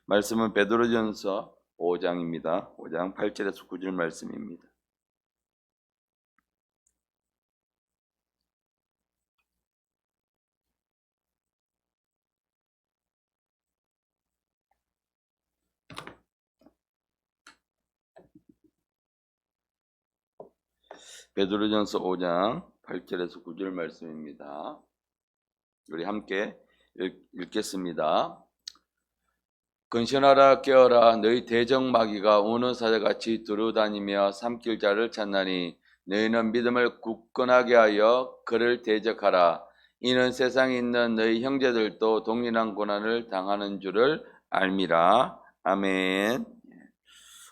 말씀은 베드로전서 5장입니다. 5장 8절에서 9절 말씀입니다. 베드로전서 5장 8절에서 9절 말씀입니다. 우리 함께 읽겠습니다. 근신하라 깨어라 너희 대적마귀가 우는 사자같이 두루다니며 삼킬 자를 찾나니 너희는 믿음을 굳건하게 하여 그를 대적하라. 이는 세상에 있는 너희 형제들도 동일한 고난을 당하는 줄을 알미라. 아멘.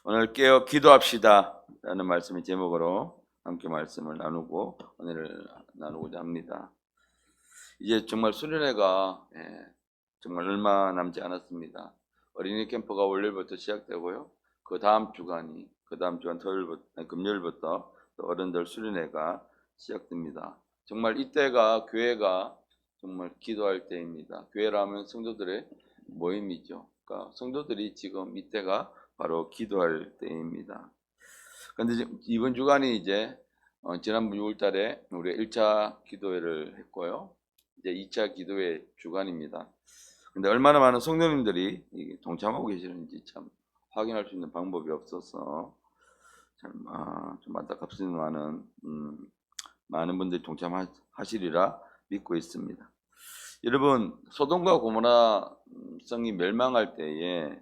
오늘 깨어 기도합시다 라는 말씀의 제목으로 함께 말씀을 나누고 오늘을 나누고자 합니다. 이제 정말 수련회가 정말 얼마 남지 않았습니다. 어린이 캠프가 월요일부터 시작되고요. 그 다음 주간 토요일부터 금요일부터 또 어른들 수련회가 시작됩니다. 정말 이때가 교회가 정말 기도할 때입니다. 교회라면 성도들의 모임이죠. 그러니까 성도들이 지금 이때가 바로 기도할 때입니다. 그런데 이번 주간이 이제 지난번 6월달에 우리 1차 기도회를 했고요. 이제 2차 기도회 주간입니다. 근데 얼마나 많은 성도님들이 동참하고 계시는지 참 확인할 수 있는 방법이 없어서 참 좀 안타깝지만은 많은 분들이 동참하시리라 믿고 있습니다. 여러분, 소돔과 고모라 성이 멸망할 때에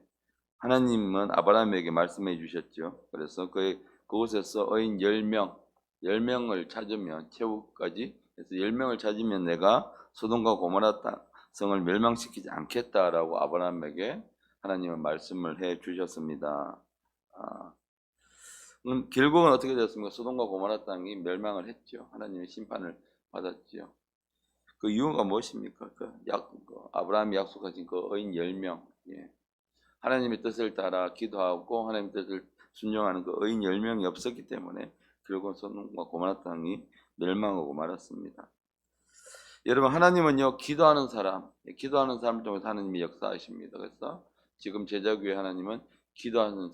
하나님은 아브라함에게 말씀해 주셨죠. 그래서 그곳에서 어인 10명을 찾으면 최후까지 그래서 10명을 찾으면 내가 소돔과 고모라 성을 멸망시키지 않겠다라고 아브라함에게 하나님은 말씀을 해 주셨습니다. 결국은 어떻게 됐습니까? 소돔과 고모라 땅이 멸망을 했죠. 하나님의 심판을 받았죠. 그 이유가 무엇입니까? 아브라함이 약속하신 그 어인 10명. 하나님의 뜻을 따라 기도하고 하나님의 뜻을 순종하는 그 어인 10명이 없었기 때문에 결국은 소돔과 고모라 땅이 멸망하고 말았습니다. 여러분, 하나님은요 기도하는 사람을 통해서 하나님이 역사하십니다. 그래서 지금 제자교회 하나님은 기도하시는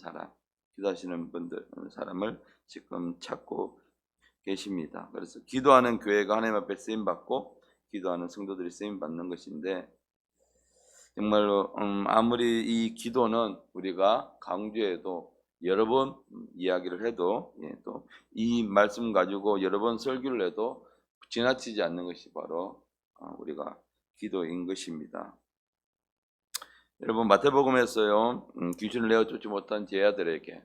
사람을 지금 찾고 계십니다. 그래서 기도하는 교회가 하나님 앞에 쓰임 받고 기도하는 성도들이 쓰임 받는 것인데, 정말로 아무리 이 기도는 우리가 강조해도 여러 번 이야기를 해도 또 이 말씀 가지고 여러 번 설교를 해도 지나치지 않는 것이 바로 우리가 기도인 것입니다. 여러분, 마태복음에서요 귀신을 내어쫓지 못한 제자들에게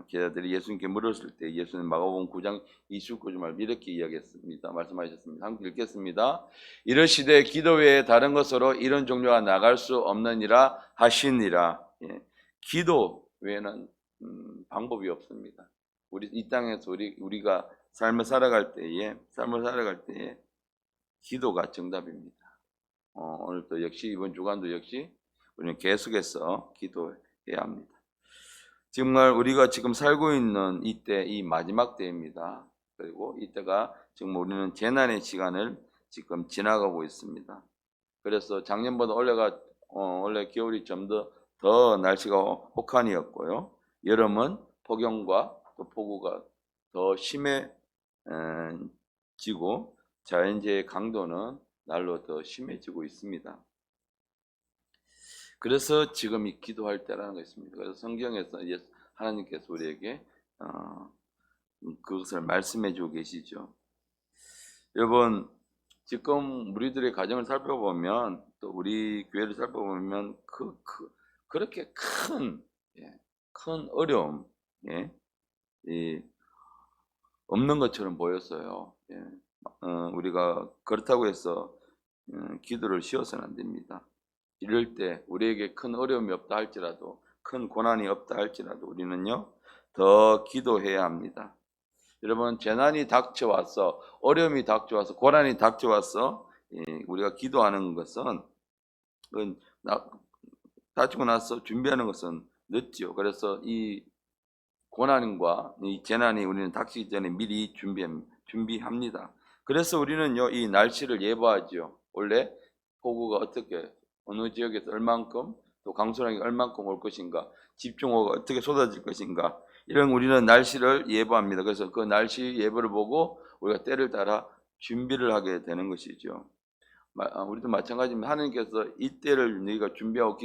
제자들이 예수님께 물었을 때 예수님 마가복음 9장 29절 이렇게 이야기했습니다. 말씀하셨습니다. 함께 읽겠습니다. 이르시되 기도 외에 다른 것으로 이런 종류가 나갈 수 없느니라 하시니라. 기도 외에는 방법이 없습니다. 우리 이 땅에서 우리가 삶을 살아갈 때에 기도가 정답입니다. 오늘도 역시 이번 주간도 역시 우리는 계속해서 기도해야 합니다. 정말 우리가 지금 살고 있는 이때, 이 마지막 때입니다. 그리고 이때가 정말 우리는 재난의 시간을 지금 지나가고 있습니다. 그래서 작년보다 원래 겨울이 좀 더 날씨가 혹한이었고요. 여름은 폭염과 또 폭우가 더 심해지고 자연재해의 강도는 날로 더 심해지고 있습니다. 그래서 지금 이 기도할 때라는 것입니다. 그래서 성경에서 하나님께서 우리에게 그것을 말씀해 주고 계시죠. 여러분, 지금 우리들의 가정을 살펴보면 또 우리 교회를 살펴보면 그렇게 큰 어려움 없는 것처럼 보였어요. 우리가 그렇다고 해서 기도를 쉬어서는 안 됩니다. 이럴 때 우리에게 큰 어려움이 없다 할지라도 큰 고난이 없다 할지라도 우리는요 더 기도해야 합니다. 여러분, 재난이 닥쳐와서 어려움이 닥쳐와서 고난이 닥쳐와서 우리가 기도하는 것은 닥치고 나서 준비하는 것은 늦죠. 그래서 이 고난과 이 재난이 우리는 닥치기 전에 미리 준비합니다. 그래서 우리는요 이 날씨를 예보하죠. 원래 폭우가 어느 지역에서 얼만큼 또 강수량이 얼만큼 올 것인가, 집중호우가 어떻게 쏟아질 것인가, 이런 우리는 날씨를 예보합니다. 그래서 그 날씨 예보를 보고 우리가 때를 따라 준비를 하게 되는 것이죠. 우리도 마찬가지입니다. 하나님께서 이 때를 너희가 준비하고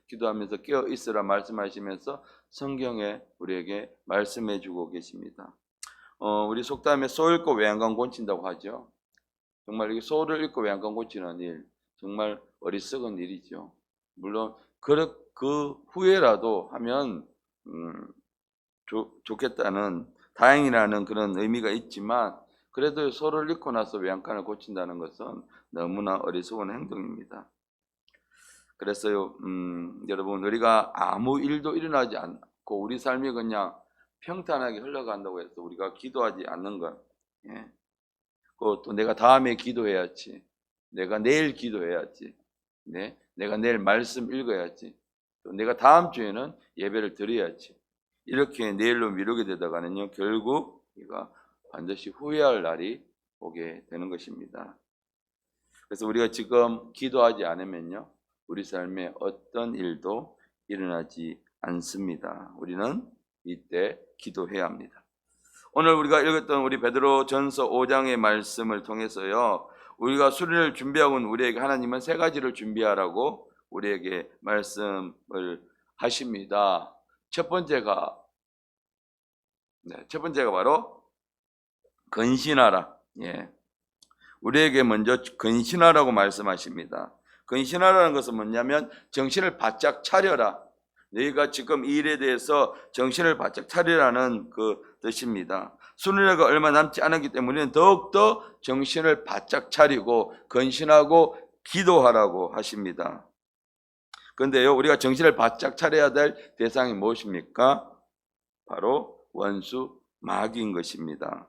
기도하면서 깨어 있으라 말씀하시면서 성경에 우리에게 말씀해 주고 계십니다. 우리 속담에 소 읽고 외양간 고친다고 하죠. 정말 이게 소를 읽고 외양간 고치는 일, 정말 어리석은 일이죠. 물론 그 후에라도 하면 좋겠다는, 다행이라는 그런 의미가 있지만, 그래도 소를 잃고 나서 외양간을 고친다는 것은 너무나 어리석은 행동입니다. 그래서요, 여러분, 우리가 아무 일도 일어나지 않고 우리 삶이 그냥 평탄하게 흘러간다고 해서 우리가 기도하지 않는 것, 예. 또 내가 다음에 기도해야지, 내가 내일 기도해야지, 네, 내가 내일 말씀 읽어야지, 또 내가 다음 주에는 예배를 드려야지, 이렇게 내일로 미루게 되다가는요, 결국 우리가 반드시 후회할 날이 오게 되는 것입니다. 그래서 우리가 지금 기도하지 않으면요, 우리 삶에 어떤 일도 일어나지 않습니다. 우리는 이때 기도해야 합니다. 오늘 우리가 읽었던 우리 베드로 전서 5장의 말씀을 통해서요, 우리가 수련을 준비하고 있는 우리에게 하나님은 세 가지를 준비하라고 우리에게 말씀을 하십니다. 첫 번째가 바로 근신하라. 예. 우리에게 먼저 근신하라고 말씀하십니다. 근신하라는 것은 뭐냐면 정신을 바짝 차려라. 너희가 지금 이 일에 대해서 정신을 바짝 차리라는 그 뜻입니다. 수련회가 얼마 남지 않았기 때문에 더욱더 정신을 바짝 차리고 근신하고 기도하라고 하십니다. 그런데요, 우리가 정신을 바짝 차려야 될 대상이 무엇입니까? 바로 원수 마귀인 것입니다.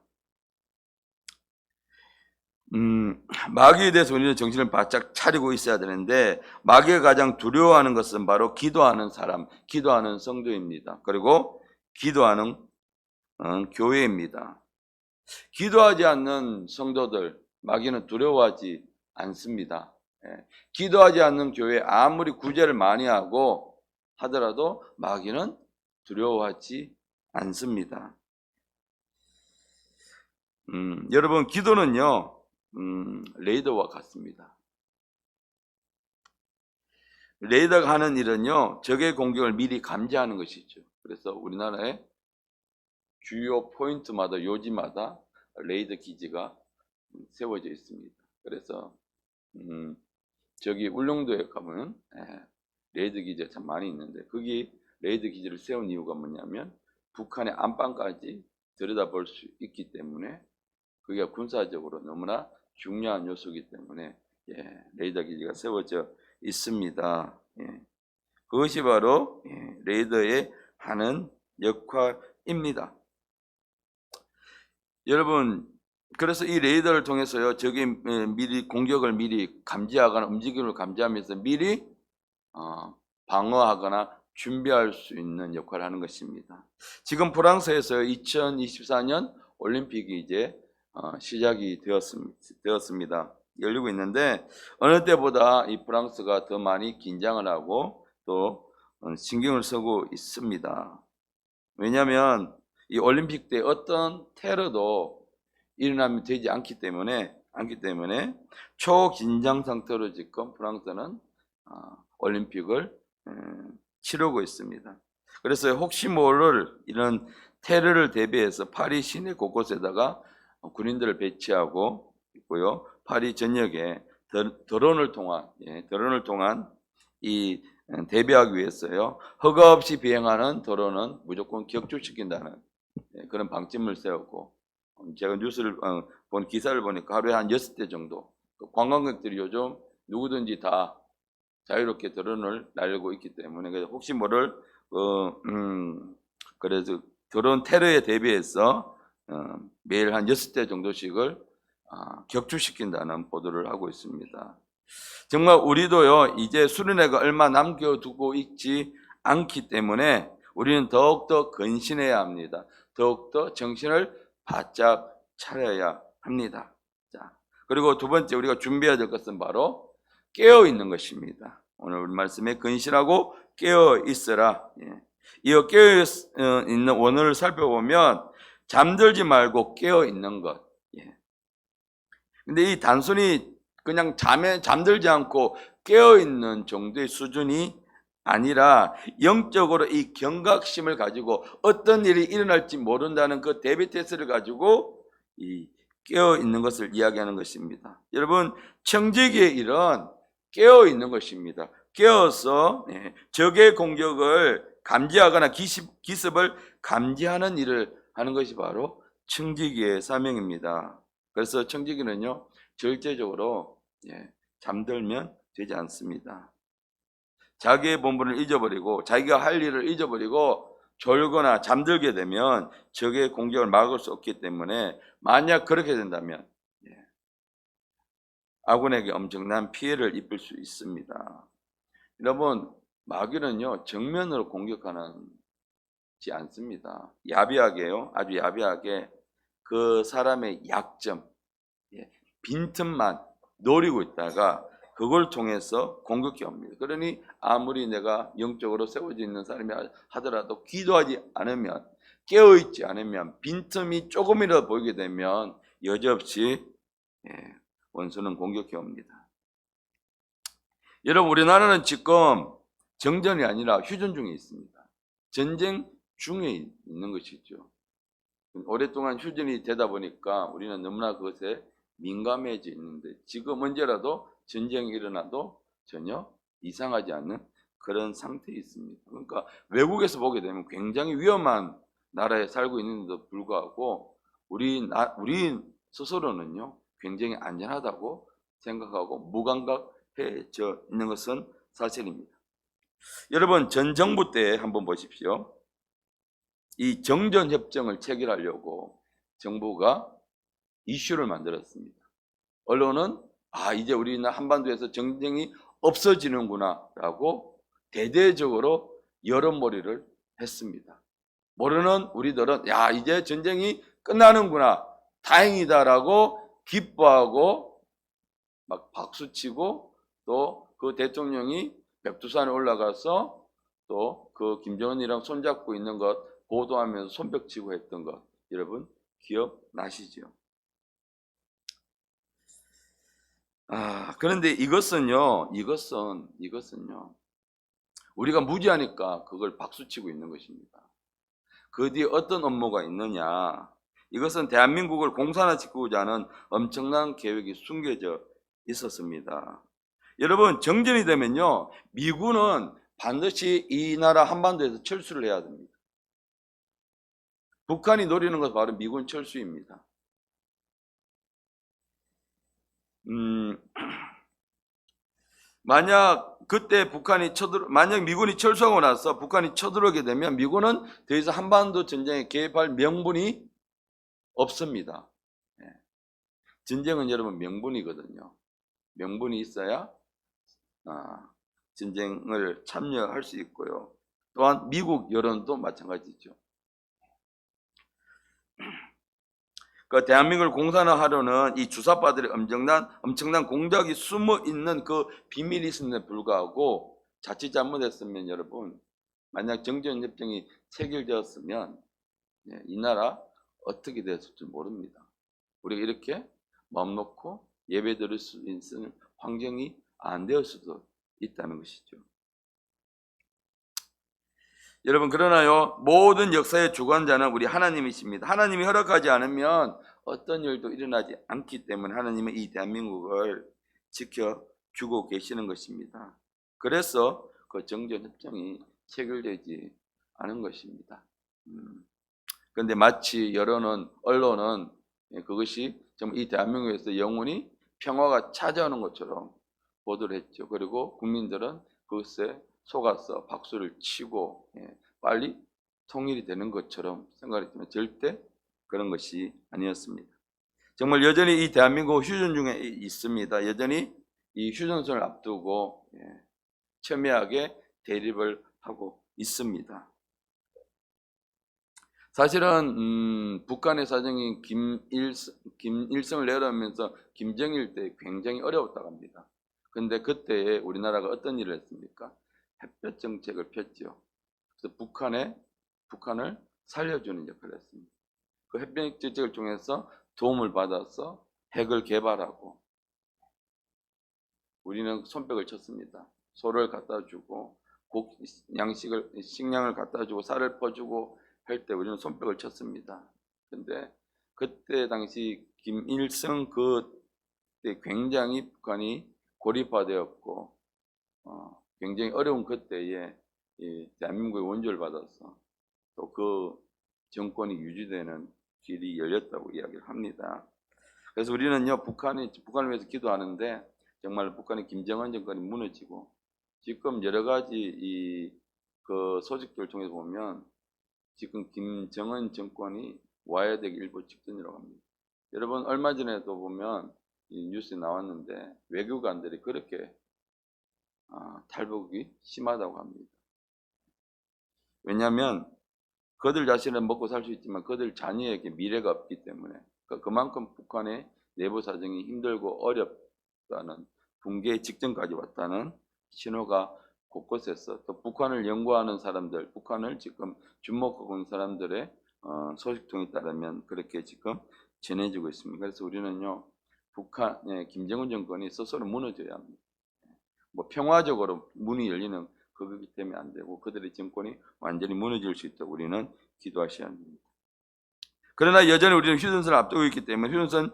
마귀에 대해서 우리는 정신을 바짝 차리고 있어야 되는데, 마귀가 가장 두려워하는 것은 바로 기도하는 사람, 기도하는 성도입니다. 그리고 기도하는 교회입니다. 기도하지 않는 성도들, 마귀는 두려워하지 않습니다. 기도하지 않는 교회, 아무리 구제를 많이 하고 하더라도 마귀는 두려워하지 않습니다. 여러분, 기도는요, 레이더와 같습니다. 레이더가 하는 일은요, 적의 공격을 미리 감지하는 것이죠. 그래서 우리나라의 주요 포인트마다, 요지마다 레이더 기지가 세워져 있습니다. 그래서 저기 울릉도에 가면 레이더 기지가 참 많이 있는데, 거기 레이더 기지를 세운 이유가 뭐냐면 북한의 안방까지 들여다볼 수 있기 때문에, 그게 군사적으로 너무나 중요한 요소이기 때문에 레이더 기지가 세워져 있습니다. 그것이 바로 레이더의 하는 역할입니다. 여러분, 그래서 이 레이더를 통해서요, 적이 미리 공격을 미리 감지하거나 움직임을 감지하면서 미리 방어하거나 준비할 수 있는 역할을 하는 것입니다. 지금 프랑스에서 2024년 올림픽이 이제 시작이 되었습니다. 열리고 있는데, 어느 때보다 이 프랑스가 더 많이 긴장을 하고 또 신경을 쓰고 있습니다. 왜냐하면 이 올림픽 때 어떤 테러도 일어나면 되지 않기 때문에 초긴장 상태로 지금 프랑스는 올림픽을 치르고 있습니다. 그래서 혹시 모를 이런 테러를 대비해서 파리 시내 곳곳에다가 군인들을 배치하고 있고요. 파리 전역에 드론을 통한 이 대비하기 위해서요, 허가 없이 비행하는 드론은 무조건 격추시킨다는 그런 방침을 세웠고, 제가 뉴스를 본 기사를 보니까 하루에 한 6대 정도, 관광객들이 요즘 누구든지 다 자유롭게 드론을 날리고 있기 때문에, 그래서 혹시 모를 그래서 드론 테러에 대비해서 매일 한 6대 정도씩을 격추시킨다는 보도를 하고 있습니다. 정말 우리도요, 이제 수련회가 얼마 남겨두고 있지 않기 때문에 우리는 더욱더 근신해야 합니다. 더욱더 정신을 바짝 차려야 합니다. 자, 그리고 두 번째 우리가 준비해야 될 것은 바로 깨어 있는 것입니다. 오늘 우리 말씀에 근신하고 깨어 있으라. 이어 깨어 있는 원어를 살펴보면 잠들지 말고 깨어 있는 것. 근데 이 단순히 그냥 잠들지 않고 깨어 있는 정도의 수준이 아니라 영적으로 이 경각심을 가지고 어떤 일이 일어날지 모른다는 그 대비 태세를 가지고 이 깨어 있는 것을 이야기하는 것입니다. 여러분, 청지기의 일은 깨어 있는 것입니다. 깨어서 적의 공격을 감지하거나 기습을 감지하는 일을 하는 것이 바로 청지기의 사명입니다. 그래서 청지기는요, 절대적으로 잠들면 되지 않습니다. 자기의 본분을 잊어버리고 자기가 할 일을 잊어버리고 졸거나 잠들게 되면 적의 공격을 막을 수 없기 때문에 만약 그렇게 된다면 아군에게 엄청난 피해를 입힐 수 있습니다. 여러분, 마귀는요 정면으로 공격하지 않습니다. 야비하게요, 아주 야비하게 그 사람의 약점, 빈틈만 노리고 있다가 그걸 통해서 공격해 옵니다. 그러니 아무리 내가 영적으로 세워져 있는 사람이 하더라도 기도하지 않으면, 깨어있지 않으면, 빈틈이 조금이라도 보이게 되면 여지없이 원수는 공격해 옵니다. 여러분, 우리나라는 지금 정전이 아니라 휴전 중에 있습니다. 전쟁 중에 있는 것이죠. 오랫동안 휴전이 되다 보니까 우리는 너무나 그것에 민감해져 있는데, 지금 언제라도 전쟁이 일어나도 전혀 이상하지 않는 그런 상태에 있습니다. 그러니까 외국에서 보게 되면 굉장히 위험한 나라에 살고 있는데도 불구하고 우리 스스로는요 굉장히 안전하다고 생각하고 무감각해져 있는 것은 사실입니다. 여러분, 전 정부 때 한번 보십시오. 이 정전협정을 체결하려고 정부가 이슈를 만들었습니다. 언론은 이제 우리는 한반도에서 전쟁이 없어지는구나 라고 대대적으로 여론몰이를 했습니다. 모르는 우리들은 이제 전쟁이 끝나는구나, 다행이다 라고 기뻐하고 막 박수치고, 또 그 대통령이 백두산에 올라가서 또 그 김정은이랑 손잡고 있는 것 보도하면서 손뼉치고 했던 것, 여러분 기억나시죠? 그런데 이것은요 우리가 무지하니까 그걸 박수치고 있는 것입니다. 그 뒤에 어떤 업무가 있느냐? 이것은 대한민국을 공산화시키고자 하는 엄청난 계획이 숨겨져 있었습니다. 여러분, 정전이 되면요 미군은 반드시 이 나라 한반도에서 철수를 해야 됩니다. 북한이 노리는 것은 바로 미군 철수입니다. 만약 그때 만약 미군이 철수하고 나서 북한이 쳐들어오게 되면 미군은 더 이상 한반도 전쟁에 개입할 명분이 없습니다. 전쟁은 여러분 명분이거든요. 명분이 있어야 전쟁을 참여할 수 있고요. 또한 미국 여론도 마찬가지죠. 그 대한민국을 공산화하려는 이 주사파들의 엄청난 공작이 숨어 있는 그 비밀이 있음에도 불구하고 자칫 잘못했으면 여러분, 만약 정전협정이 체결되었으면 이 나라 어떻게 됐을지 모릅니다. 우리가 이렇게 마음 놓고 예배 드릴 수 있는 환경이 안 되었을 수도 있다는 것이죠. 여러분, 그러나요 모든 역사의 주관자는 우리 하나님이십니다. 하나님이 허락하지 않으면 어떤 일도 일어나지 않기 때문에 하나님은 이 대한민국을 지켜주고 계시는 것입니다. 그래서 그 정전협정이 체결되지 않은 것입니다. 그런데 마치 언론은 그것이 정말 이 대한민국에서 영원히 평화가 찾아오는 것처럼 보도를 했죠. 그리고 국민들은 그것에 속아서 박수를 치고 빨리 통일이 되는 것처럼 생각했지만 절대 그런 것이 아니었습니다. 정말 여전히 이 대한민국 휴전 중에 있습니다. 여전히 이 휴전선을 앞두고 첨예하게 대립을 하고 있습니다. 사실은 북한의 사정이 김일성을 내려오면서 김정일 때 굉장히 어려웠다고 합니다. 근데 그때에 우리나라가 어떤 일을 했습니까? 햇볕 정책을 폈죠. 그래서 북한을 살려주는 역할을 했습니다. 그 햇볕 정책을 통해서 도움을 받아서 핵을 개발하고 우리는 손뼉을 쳤습니다. 소를 갖다 주고 식량을 갖다 주고 쌀을 퍼주고 할 때 우리는 손뼉을 쳤습니다. 근데 그때 당시 김일성 그때 굉장히 북한이 고립화되었고 굉장히 어려운 그때에 이 대한민국의 원조를 받아서 또 그 정권이 유지되는 길이 열렸다고 이야기를 합니다. 그래서 우리는요 북한을 위해서 기도하는데 정말 북한의 김정은 정권이 무너지고 지금 여러 가지 그 소식들을 통해서 보면 지금 김정은 정권이 와야 되기 일보 직전이라고 합니다. 여러분 얼마 전에도 보면 이 뉴스에 나왔는데 외교관들이 그렇게 탈북이 심하다고 합니다. 왜냐하면 그들 자신은 먹고 살 수 있지만 그들 자녀에게 미래가 없기 때문에 그만큼 북한의 내부 사정이 힘들고 어렵다는 붕괴 직전까지 왔다는 신호가 곳곳에서 또 북한을 연구하는 사람들, 북한을 지금 주목하고 있는 사람들의 소식통에 따르면 그렇게 지금 전해지고 있습니다. 그래서 우리는요 북한의 김정은 정권이 스스로 무너져야 합니다. 뭐 평화적으로 문이 열리는 그거기 때문에 안 되고 그들의 정권이 완전히 무너질 수 있도록 우리는 기도하셔야 합니다. 그러나 여전히 우리는 휴전선을 앞두고 있기 때문에 휴전선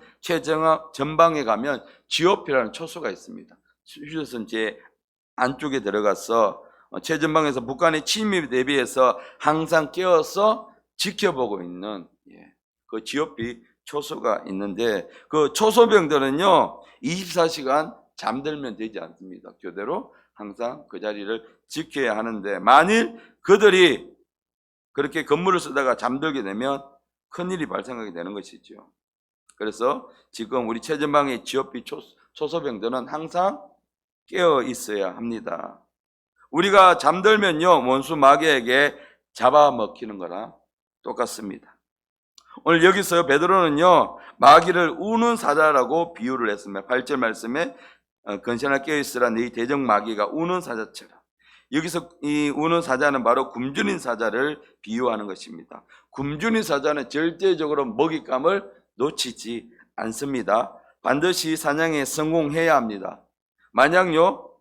전방에 가면 GOP라는 초소가 있습니다. 휴전선 제 안쪽에 들어가서 최전방에서 북한의 침입에 대비해서 항상 깨어서 지켜보고 있는 그 GOP 초소가 있는데 그 초소병들은요 24시간 잠들면 되지 않습니다. 교대로 항상 그 자리를 지켜야 하는데 만일 그들이 그렇게 건물을 쓰다가 잠들게 되면 큰일이 발생하게 되는 것이죠. 그래서 지금 우리 최전방의 GOP 초소병들은 항상 깨어 있어야 합니다. 우리가 잠들면요 원수 마귀에게 잡아먹히는 거랑 똑같습니다. 오늘 여기서 베드로는요 마귀를 우는 사자라고 비유를 했습니다. 8절 말씀에 건전하게 깨어있으라 너희 대적 마귀가 우는 사자처럼. 여기서 이 우는 사자는 바로 굶주린 사자를 비유하는 것입니다. 굶주린 사자는 절대적으로 먹잇감을 놓치지 않습니다. 반드시 사냥에 성공해야 합니다. 만약요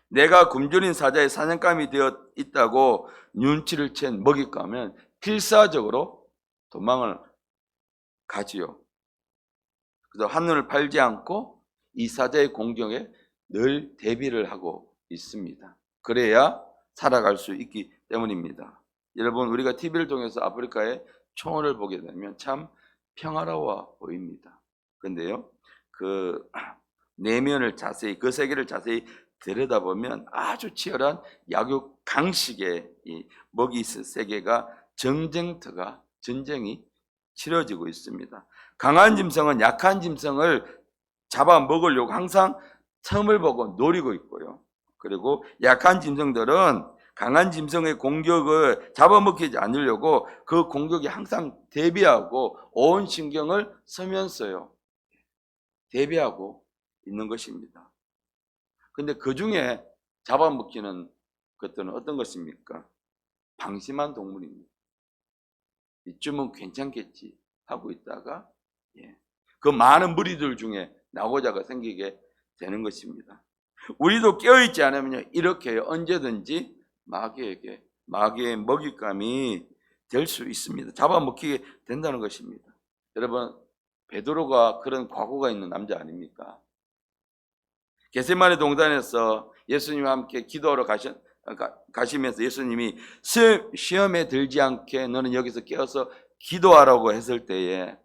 내가 굶주린 사자의 사냥감이 되어 있다고 눈치를 챈 먹잇감은 필사적으로 도망을 가지요. 그래서 한눈을 팔지 않고 이 사자의 공격에 늘 대비를 하고 있습니다. 그래야 살아갈 수 있기 때문입니다. 여러분 우리가 TV를 통해서 아프리카의 총을 보게 되면 참 평화로워 보입니다. 그런데요 그 내면을 자세히 그 세계를 자세히 들여다보면 아주 치열한 약육 강식의 이 먹이 세계가 전쟁이 치러지고 있습니다. 강한 짐승은 약한 짐승을 잡아먹으려고 항상 틈을 보고 노리고 있고요. 그리고 약한 짐승들은 강한 짐승의 공격을 잡아먹히지 않으려고 그 공격에 항상 대비하고 온 신경을 쓰면서요 대비하고 있는 것입니다. 근데 그 중에 잡아먹히는 것들은 어떤 것입니까? 방심한 동물입니다. 이쯤은 괜찮겠지 하고 있다가 그 많은 무리들 중에 나고자가 생기게 되는 것입니다. 우리도 깨어있지 않으면 이렇게 언제든지 마귀의 먹잇감이 될 수 있습니다. 잡아먹히게 된다는 것입니다. 여러분 베드로가 그런 과거가 있는 남자 아닙니까? 겟세마네 동산에서 예수님과 함께 기도하러 가시면서 예수님이 시험에 들지 않게 너는 여기서 깨어서 기도하라고 했을 때에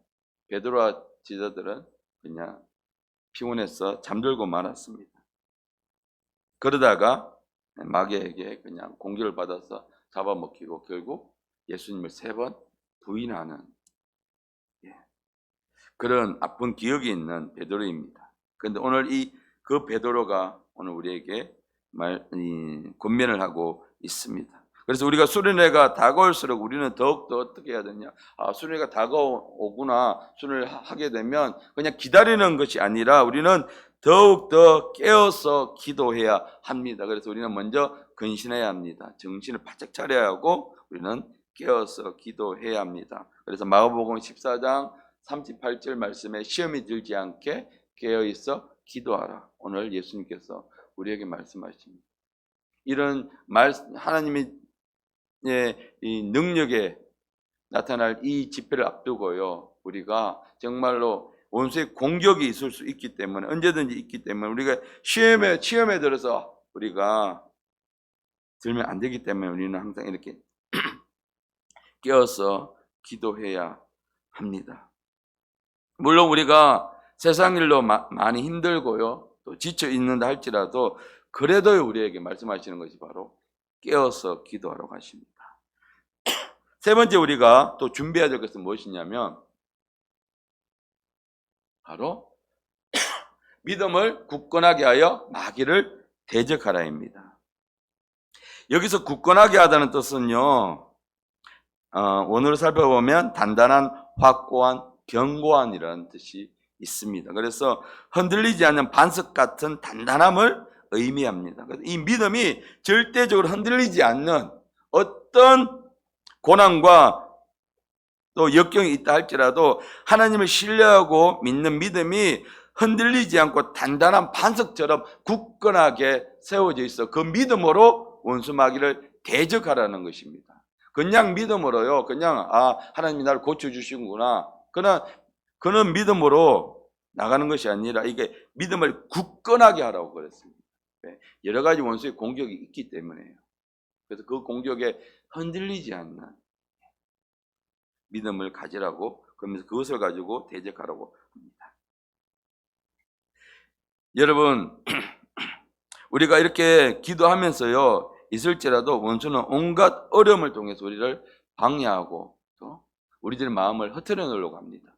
베드로와 제자들은 그냥 피곤해서 잠들고 말았습니다. 그러다가 마귀에게 그냥 공격을 받아서 잡아먹히고 결국 예수님을 3번 부인하는 그런 아픈 기억이 있는 베드로입니다. 그런데 오늘 그 베드로가 오늘 우리에게 권면을 하고 있습니다. 그래서 우리가 수련회가 다가올수록 우리는 더욱더 어떻게 해야 되냐? 수련회가 다가오구나. 수련회를 하게 되면 그냥 기다리는 것이 아니라 우리는 더욱더 깨어서 기도해야 합니다. 그래서 우리는 먼저 근신해야 합니다. 정신을 바짝 차려야 하고 우리는 깨어서 기도해야 합니다. 그래서 마가복음 14장 38절 말씀에 시험이 들지 않게 깨어있어 기도하라. 오늘 예수님께서 우리에게 말씀하십니다. 이런 하나님의 이 능력에 나타날 이 집회를 앞두고요, 우리가 정말로 원수의 공격이 있을 수 있기 때문에, 언제든지 있기 때문에 우리가 시험에 들어서 우리가 들면 안 되기 때문에 우리는 항상 이렇게 깨어서 기도해야 합니다. 물론 우리가 세상 일로 많이 힘들고요, 또 지쳐 있는다 할지라도 그래도 우리에게 말씀하시는 것이 바로 깨어서 기도하라고 하십니다. 세 번째 우리가 또 준비해야 될 것은 무엇이냐면 바로 믿음을 굳건하게 하여 마귀를 대적하라입니다. 여기서 굳건하게 하다는 뜻은요, 원어로 살펴보면 단단한, 확고한, 견고한이라는 뜻이 있습니다. 그래서 흔들리지 않는 반석 같은 단단함을 의미합니다. 이 믿음이 절대적으로 흔들리지 않는 어떤 고난과 또 역경이 있다 할지라도 하나님을 신뢰하고 믿는 믿음이 흔들리지 않고 단단한 반석처럼 굳건하게 세워져 있어 그 믿음으로 원수 마귀를 대적하라는 것입니다. 그냥 믿음으로요, 그냥 하나님이 나를 고쳐주시는구나, 그는 믿음으로 나가는 것이 아니라 이게 믿음을 굳건하게 하라고 그랬습니다. 여러 가지 원수의 공격이 있기 때문에요. 그래서 그 공격에 흔들리지 않는 믿음을 가지라고, 그러면서 그것을 가지고 대적하라고 합니다. 여러분, 우리가 이렇게 기도하면서요, 있을지라도 원수는 온갖 어려움을 통해서 우리를 방해하고 또 우리들의 마음을 흐트려 놓으려고 합니다.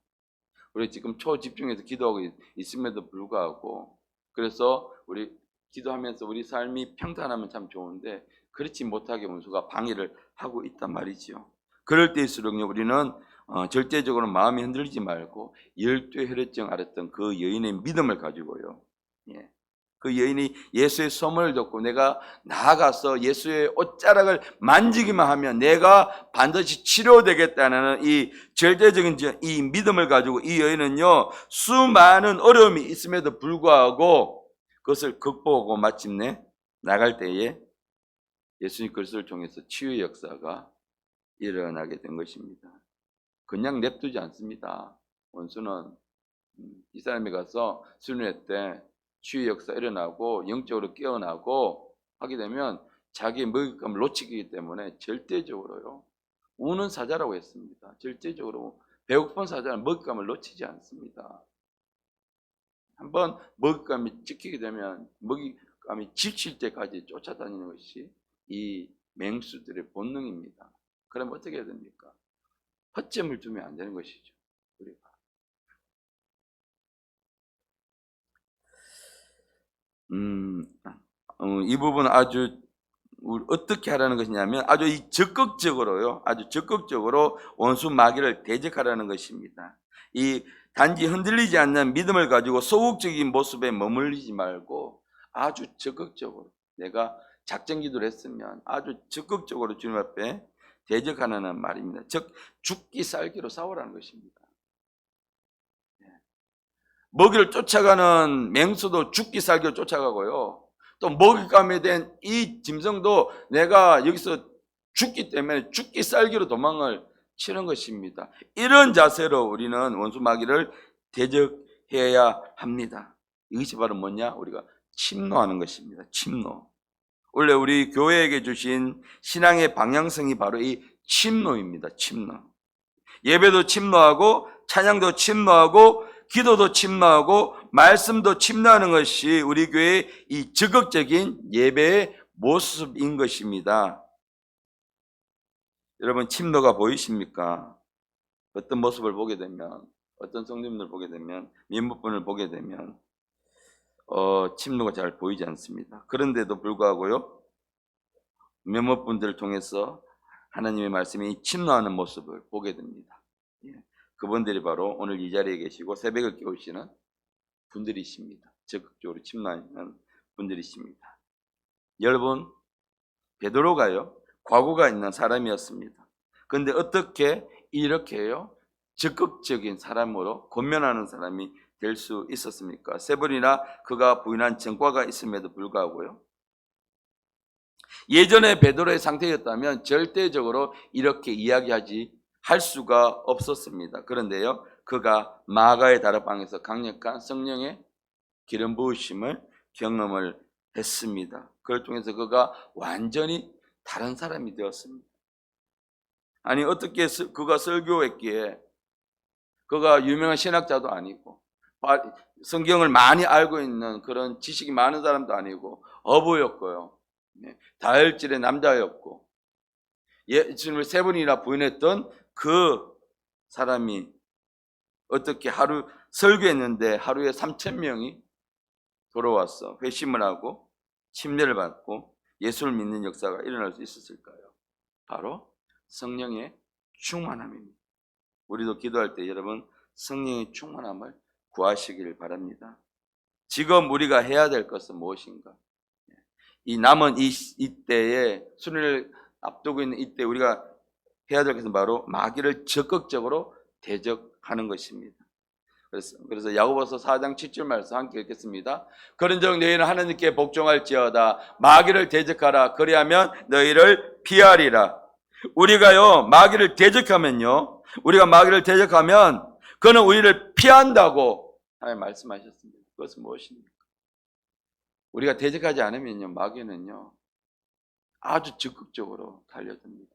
우리 지금 초집중해서 기도하고 있음에도 불구하고, 그래서 우리 기도하면서 우리 삶이 평탄하면 참 좋은데 그렇지 못하게 원수가 방해를 하고 있단 말이지요. 그럴 때일수록요, 우리는 절대적으로 마음이 흔들리지 말고 열두의 혈액증 앓았던 그 여인의 믿음을 가지고요, 그 여인이 예수의 소문을 듣고 내가 나아가서 예수의 옷자락을 만지기만 하면 내가 반드시 치료되겠다는 이 절대적인 이 믿음을 가지고 이 여인은요, 수많은 어려움이 있음에도 불구하고 그것을 극복하고 마침내 나갈 때에 예수님 그리스도를 통해서 치유의 역사가 일어나게 된 것입니다. 그냥 냅두지 않습니다. 원수는 이 사람이 가서 수련회 때 치유 역사 일어나고 영적으로 깨어나고 하게 되면 자기의 먹잇감을 놓치기 때문에 절대적으로요, 우는 사자라고 했습니다. 절대적으로 배고픈 사자는 먹잇감을 놓치지 않습니다. 한번 먹잇감이 찍히게 되면 먹잇감이 지칠 때까지 쫓아다니는 것이 이 맹수들의 본능입니다. 그럼 어떻게 해야 됩니까? 허점을 두면 안 되는 것이죠. 우리가. 이 부분은 아주 어떻게 하라는 것이냐면 아주 적극적으로요, 아주 적극적으로 원수 마귀를 대적하라는 것입니다. 이 단지 흔들리지 않는 믿음을 가지고 소극적인 모습에 머물리지 말고 아주 적극적으로, 내가 작전 기도를 했으면 아주 적극적으로 주님 앞에 대적하는 말입니다. 즉 죽기 살기로 싸우라는 것입니다. 먹이를 쫓아가는 맹수도 죽기 살기로 쫓아가고요, 또 먹잇감에 대한 이 짐승도 내가 여기서 죽기 때문에 죽기 살기로 도망을 치는 것입니다. 이런 자세로 우리는 원수 마귀를 대적해야 합니다. 이것이 바로 뭐냐? 우리가 침노하는 것입니다. 침노. 원래 우리 교회에게 주신 신앙의 방향성이 바로 이 침노입니다. 침노. 예배도 침노하고 찬양도 침노하고 기도도 침노하고 말씀도 침노하는 것이 우리 교회의 이 적극적인 예배의 모습인 것입니다. 여러분, 침노가 보이십니까? 어떤 모습을 보게 되면, 어떤 성도님들 보게 되면, 몇몇 분을 보게 되면 침노가 잘 보이지 않습니다. 그런데도 불구하고요, 몇몇 분들을 통해서 하나님의 말씀이 침노하는 모습을 보게 됩니다. 그분들이 바로 오늘 이 자리에 계시고 새벽을 깨우시는 분들이십니다. 적극적으로 침노하는 분들이십니다. 여러분, 베드로가요, 과거가 있는 사람이었습니다. 그런데 어떻게 이렇게요 적극적인 사람으로 권면하는 사람이 될 수 있었습니까? 세 번이나 그가 부인한 전과가 있음에도 불구하고요. 예전에 베드로의 상태였다면 절대적으로 이렇게 이야기하지 할 수가 없었습니다. 그런데요, 그가 마가의 다락방에서 강력한 성령의 기름 부으심을 경험을 했습니다. 그걸 통해서 그가 완전히 다른 사람이 되었습니다. 아니, 어떻게 그가 설교했기에, 그가 유명한 신학자도 아니고 성경을 많이 알고 있는 그런 지식이 많은 사람도 아니고 어부였고요, 다혈질의 남자였고 예수님을 세 번이나 부인했던 그 사람이 어떻게 하루 설교했는데 하루에 3,000명이 돌아와서 회심을 하고 침례를 받고 예수를 믿는 역사가 일어날 수 있었을까요? 바로 성령의 충만함입니다. 우리도 기도할 때 여러분 성령의 충만함을 구하시길 바랍니다. 지금 우리가 해야 될 것은 무엇인가? 이 남은 이때에 수련을 앞두고 있는 이때 우리가 해야 될 것은 바로 마귀를 적극적으로 대적하는 것입니다. 그래서 야고보서 4장 7절 말씀 함께 읽겠습니다. 그런즉 너희는 하나님께 복종할지어다. 마귀를 대적하라. 그리하면 너희를 피하리라. 우리가요 마귀를 대적하면요, 우리가 마귀를 대적하면 그는 우리를 피한다고 하나님 말씀하셨습니다. 그것은 무엇입니까? 우리가 대적하지 않으면요, 마귀는요 아주 적극적으로 달려듭니다.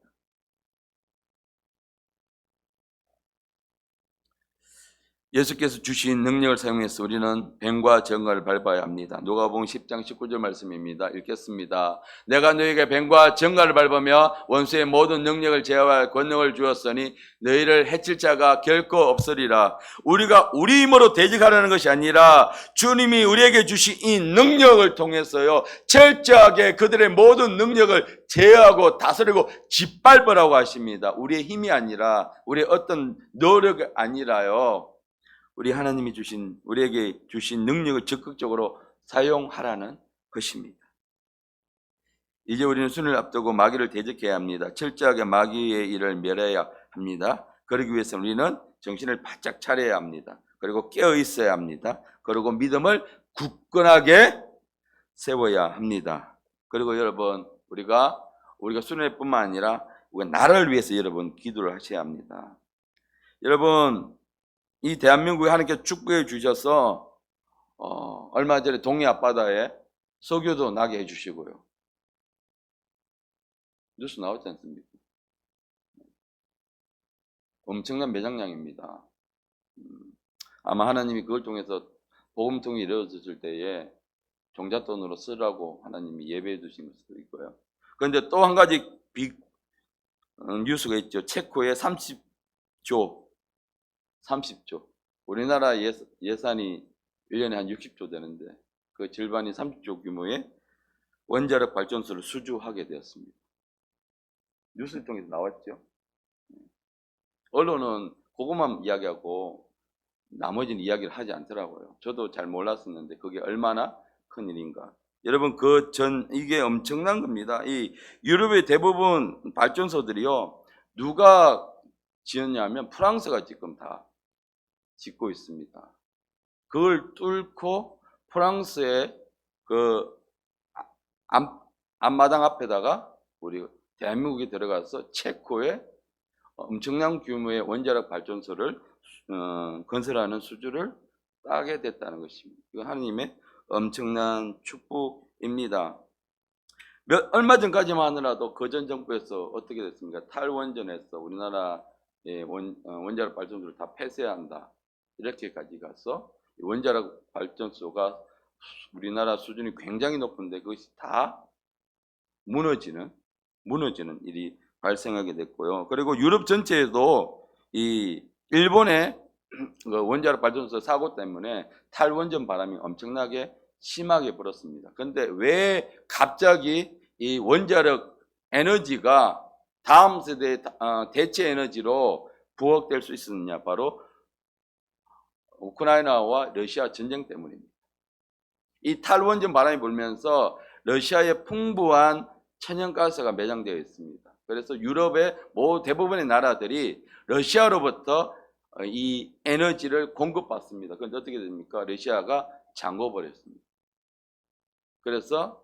예수께서 주신 능력을 사용해서 우리는 뱀과 정갈을 밟아야 합니다. 누가복음 10장 19절 말씀입니다. 읽겠습니다. 내가 너희에게 뱀과 정갈을 밟으며 원수의 모든 능력을 제어할 권능을 주었으니 너희를 해칠 자가 결코 없으리라. 우리가 우리 힘으로 대적하려는 것이 아니라 주님이 우리에게 주신 이 능력을 통해서요 철저하게 그들의 모든 능력을 제어하고 다스리고 짓밟으라고 하십니다. 우리의 힘이 아니라, 우리의 어떤 노력이 아니라요, 우리 하나님이 우리에게 주신 능력을 적극적으로 사용하라는 것입니다. 이제 우리는 수련을 앞두고 마귀를 대적해야 합니다. 철저하게 마귀의 일을 멸해야 합니다. 그러기 위해서 우리는 정신을 바짝 차려야 합니다. 그리고 깨어 있어야 합니다. 그리고 믿음을 굳건하게 세워야 합니다. 그리고 여러분, 우리가 수련뿐만 아니라 우리가 나라를 위해서 여러분 기도를 하셔야 합니다. 여러분, 이 대한민국에 하나님께 축복해 주셔서 얼마 전에 동해 앞바다에 석유도 나게 해주시고요. 뉴스 나왔지 않습니까? 엄청난 매장량입니다. 아마 하나님이 그걸 통해서 복음통이 이루어졌을 때에 종잣돈으로 쓰라고 하나님이 예배해 두신 걸 수도 있고요. 그런데 또 한 가지 뉴스가 있죠. 체코의 30조. 우리나라 예산이 1년에 한 60조 되는데 그 절반이 30조 규모의 원자력 발전소를 수주하게 되었습니다. 뉴스를 통해서 나왔죠. 언론은 그것만 이야기하고 나머지는 이야기를 하지 않더라고요. 저도 잘 몰랐었는데 그게 얼마나 큰 일인가. 여러분, 이게 엄청난 겁니다. 이 유럽의 대부분 발전소들이요, 누가 지었냐면 프랑스가 지금 다 짓고 있습니다. 그걸 뚫고 프랑스의 그 앞마당 앞에다가 우리 대한민국이 들어가서 체코의 엄청난 규모의 원자력 발전소를 건설하는 수주를 따게 됐다는 것입니다. 이거 하나님의 엄청난 축복입니다. 얼마 전까지만 하더라도 그전 정부에서 어떻게 됐습니까? 탈원전에서 우리나라 원자력 발전소를 다 폐쇄한다, 이렇게까지 가서 원자력 발전소가 우리나라 수준이 굉장히 높은데 그것이 다 무너지는 일이 발생하게 됐고요. 그리고 유럽 전체에도 이 일본의 원자력 발전소 사고 때문에 탈원전 바람이 엄청나게 심하게 불었습니다. 그런데 왜 갑자기 이 원자력 에너지가 다음 세대의 대체 에너지로 부각될 수 있었느냐? 바로 우크라이나와 러시아 전쟁 때문입니다. 이 탈원전 바람이 불면서 러시아에 풍부한 천연가스가 매장되어 있습니다. 그래서 유럽의 대부분의 나라들이 러시아로부터 이 에너지를 공급받습니다. 그런데 어떻게 됩니까? 러시아가 잠궈버렸습니다. 그래서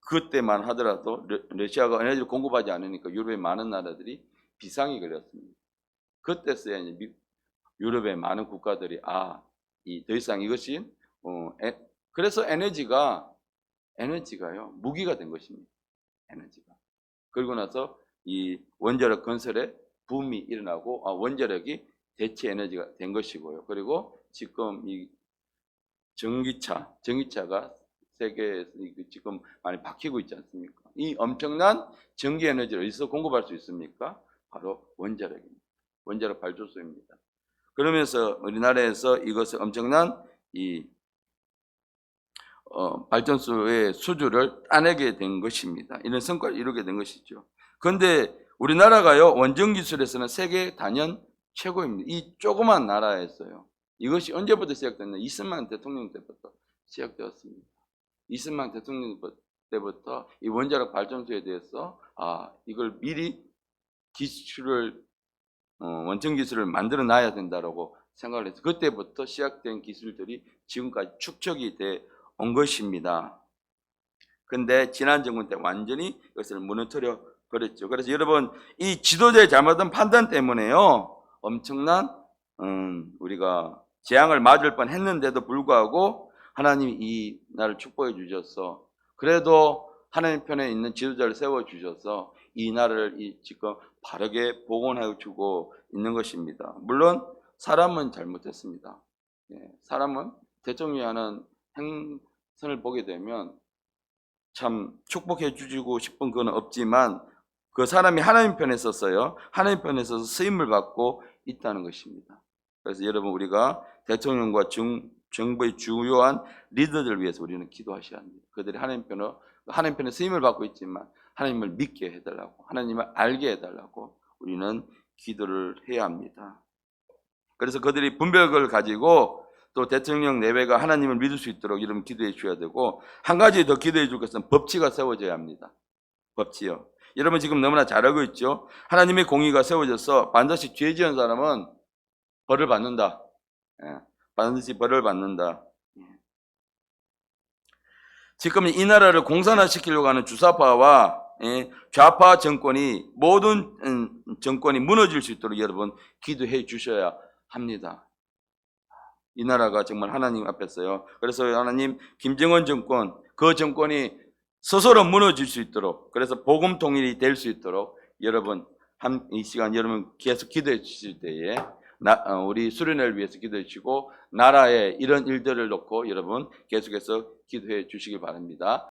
그때만 하더라도 러시아가 에너지를 공급하지 않으니까 유럽의 많은 나라들이 비상이 걸렸습니다. 그때서야 이제 유럽의 많은 국가들이 더 이상 이것이 그래서 에너지가요 무기가 된 것입니다. 에너지가. 그리고 나서 이 원자력 건설에 붐이 일어나고 원자력이 대체 에너지가 된 것이고요. 그리고 지금 이 전기차가 세계에서 지금 많이 바뀌고 있지 않습니까? 이 엄청난 전기 에너지를 어디서 공급할 수 있습니까? 바로 원자력입니다. 원자력 발전소입니다. 그러면서 우리나라에서 이것을 엄청난 발전소의 수주를 따내게 된 것입니다. 이런 성과를 이루게 된 것이죠. 그런데 우리나라가요 원전 기술에서는 세계 단연 최고입니다. 이 조그만 나라에서요. 이것이 언제부터 시작됐나? 이승만 대통령 때부터 시작되었습니다. 이승만 대통령 때부터 이 원자력 발전소에 대해서 이걸 미리 원전 기술을 만들어 놔야 된다라고 생각을 해서 그때부터 시작된 기술들이 지금까지 축적이 돼 온 것입니다. 근데 지난 정권 때 완전히 이것을 무너뜨려 버렸죠. 그래서 여러분 이 지도자의 잘못된 판단 때문에요 엄청난 우리가 재앙을 맞을 뻔했는데도 불구하고 하나님이 이 나라를 축복해 주셔서 그래도 하나님 편에 있는 지도자를 세워 주셔서 이 나라를 지금 바르게 복원해 주고 있는 것입니다. 물론 사람은 잘못했습니다. 사람은 대통령이 하는 행선을 보게 되면 참 축복해 주시고 싶은 건 없지만 그 사람이 하나님 편에 섰어요. 하나님 편에 서서 쓰임을 받고 있다는 것입니다. 그래서 여러분 우리가 대통령과 정부의 주요한 리더들을 위해서 우리는 기도하셔야 합니다. 그들이 하나님 편에 쓰임을 받고 있지만 하나님을 믿게 해달라고 하나님을 알게 해달라고 우리는 기도를 해야 합니다. 그래서 그들이 분별을 가지고 또 대통령 내외가 하나님을 믿을 수 있도록 여러분 기도해 주셔야 되고 한 가지 더 기도해 줄 것은 법치가 세워져야 합니다. 법치요. 여러분 지금 너무나 잘 알고 있죠. 하나님의 공의가 세워져서 반드시 죄 지은 사람은 벌을 받는다. 반드시 벌을 받는다. 지금 이 나라를 공산화시키려고 하는 주사파와 좌파 정권이 모든 정권이 무너질 수 있도록 여러분 기도해 주셔야 합니다. 이 나라가 정말 하나님 앞에서요. 그래서 하나님 김정은 정권 그 정권이 스스로 무너질 수 있도록 그래서 복음 통일이 될 수 있도록 여러분 이 시간 여러분 계속 기도해 주실 때에 우리 수련회를 위해서 기도해 주시고 나라에 이런 일들을 놓고 여러분 계속해서 기도해 주시기 바랍니다.